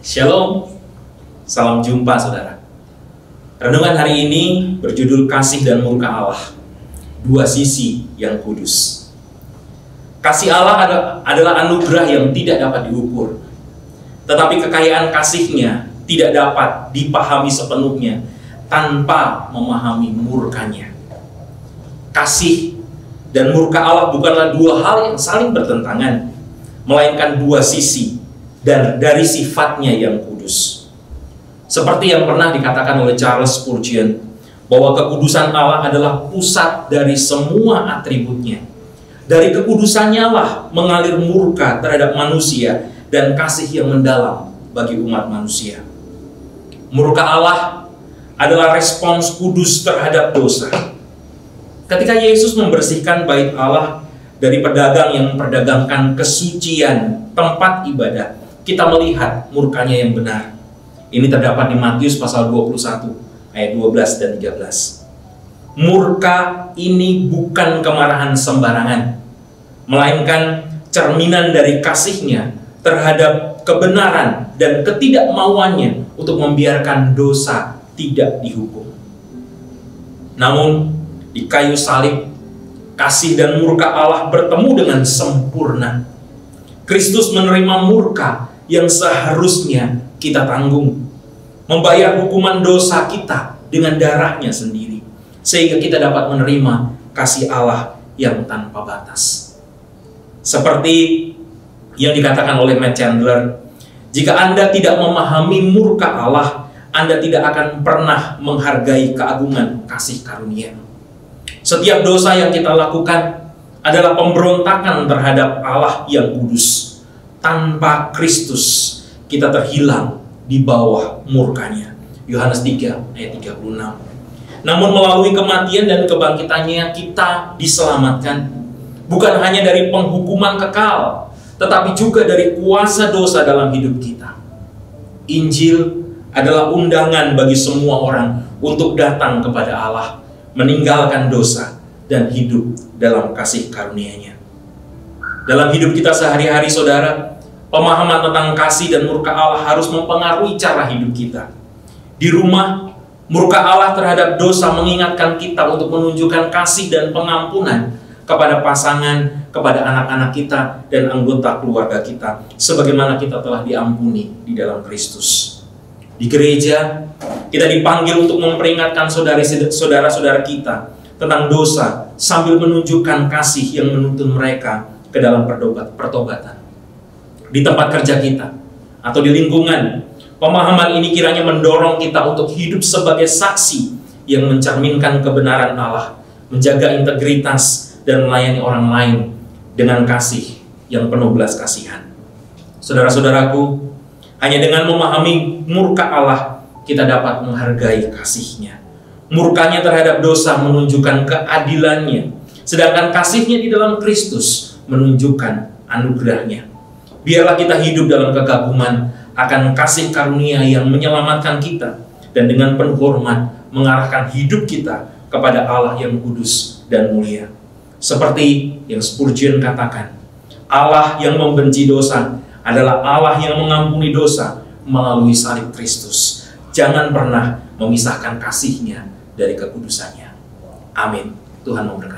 Shalom, salam jumpa saudara. Renungan hari ini berjudul Kasih dan Murka Allah, dua sisi yang kudus. Kasih Allah adalah anugerah yang tidak dapat diukur, tetapi kekayaan kasih-Nya tidak dapat dipahami sepenuhnya tanpa memahami murkanya. Kasih dan murka Allah bukanlah dua hal yang saling bertentangan, melainkan dua sisi dan dari sifatnya yang kudus. Seperti yang pernah dikatakan oleh Charles Spurgeon, bahwa kekudusan Allah adalah pusat dari semua atributnya. Dari kekudusannya lah mengalir murka terhadap manusia dan kasih yang mendalam bagi umat manusia. Murka Allah adalah respons kudus terhadap dosa. Ketika Yesus membersihkan bait Allah dari pedagang yang memperdagangkan kesucian tempat ibadah, kita melihat murkanya yang benar. Ini terdapat di Matius pasal 21 ayat 12 dan 13. Murka ini bukan kemarahan sembarangan, melainkan cerminan dari kasih-Nya terhadap kebenaran dan ketidakmauannya untuk membiarkan dosa tidak dihukum. Namun di kayu salib, kasih dan murka Allah bertemu dengan sempurna. Kristus menerima murka yang seharusnya kita tanggung, membayar hukuman dosa kita dengan darah-Nya sendiri, sehingga kita dapat menerima kasih Allah yang tanpa batas. Seperti yang dikatakan oleh Matt Chandler, jika Anda tidak memahami murka Allah, Anda tidak akan pernah menghargai keagungan kasih karunia. Setiap dosa yang kita lakukan adalah pemberontakan terhadap Allah yang kudus. Tanpa Kristus, kita terhilang di bawah murkanya. Yohanes 3 ayat 36. Namun melalui kematian dan kebangkitannya kita diselamatkan, bukan hanya dari penghukuman kekal, tetapi juga dari kuasa dosa dalam hidup kita. Injil adalah undangan bagi semua orang untuk datang kepada Allah, meninggalkan dosa dan hidup dalam kasih karunia-Nya. Dalam hidup kita sehari-hari, saudara, pemahaman tentang kasih dan murka Allah harus mempengaruhi cara hidup kita. Di rumah, murka Allah terhadap dosa mengingatkan kita untuk menunjukkan kasih dan pengampunan kepada pasangan, kepada anak-anak kita, dan anggota keluarga kita, sebagaimana kita telah diampuni di dalam Kristus. Di gereja, kita dipanggil untuk memperingatkan saudara-saudara kita tentang dosa, sambil menunjukkan kasih yang menuntun mereka ke dalam pertobatan. Di tempat kerja kita atau di lingkungan, pemahaman ini kiranya mendorong kita untuk hidup sebagai saksi yang mencerminkan kebenaran Allah, menjaga integritas dan melayani orang lain dengan kasih yang penuh belas kasihan. Saudara-saudaraku, hanya dengan memahami murka Allah, kita dapat menghargai kasih-Nya. Murkanya terhadap dosa menunjukkan keadilannya, sedangkan kasih-Nya di dalam Kristus menunjukkan anugerah-Nya. Biarlah kita hidup dalam kekaguman akan kasih karunia yang menyelamatkan kita, dan dengan penuh hormat mengarahkan hidup kita kepada Allah yang kudus dan mulia. Seperti yang Spurgeon katakan, Allah yang membenci dosa adalah Allah yang mengampuni dosa melalui salib Kristus. Jangan pernah memisahkan kasih-Nya dari kekudusannya. Amin. Tuhan memberkati.